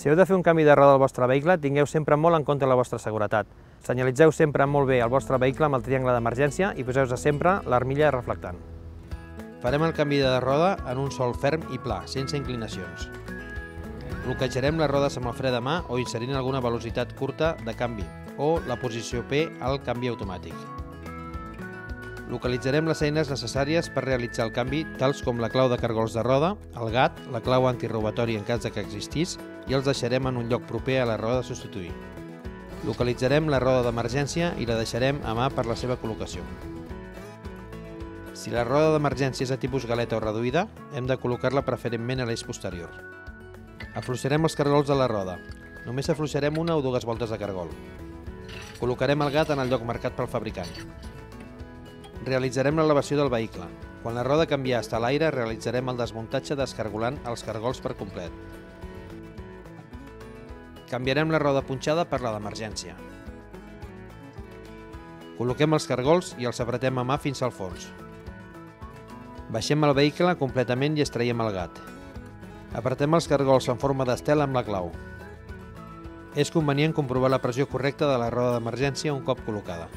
Si heu de fer un canvi de roda al vostre vehicle, tingueu sempre molt en compte la vostra seguretat. Senyalitzeu sempre molt bé el vostre vehicle amb el triangle d'emergència i poseu-vos sempre l'armilla reflectant. Farem el canvi de roda en un sol ferm i pla, sense inclinacions. Bloquejarem les rodes amb el fre de mà o inserint alguna velocitat curta de canvi o la posició P al canvi automàtic. Localitzarem les eines necessàries per realitzar el canvi, tals com la clau de cargols de roda, el gat, la clau antirobatori en cas que existís, i els deixarem en un lloc proper a la roda a substituir. Localitzarem la roda d'emergència i la deixarem a mà per la seva col·locació. Si la roda d'emergència és de tipus galeta o reduïda, hem de col·locar-la preferentment a l'eix posterior. Afluixarem els cargols de la roda. Només afluixarem una o dues voltes de cargol. Col·locarem el gat en el lloc marcat pel fabricant. Realitzarem l'elevació del vehicle. Quan la roda canviar està a l'aire, realitzarem el desmuntatge descargolant els cargols per complet. Canviarem la roda punxada per la d'emergència. Col·loquem els cargols i els apretem a mà fins al fons. Baixem el vehicle completament i extraiem el gat. Apretem els cargols en forma d'estel amb la clau. És convenient comprovar la pressió correcta de la roda d'emergència un cop col·locada.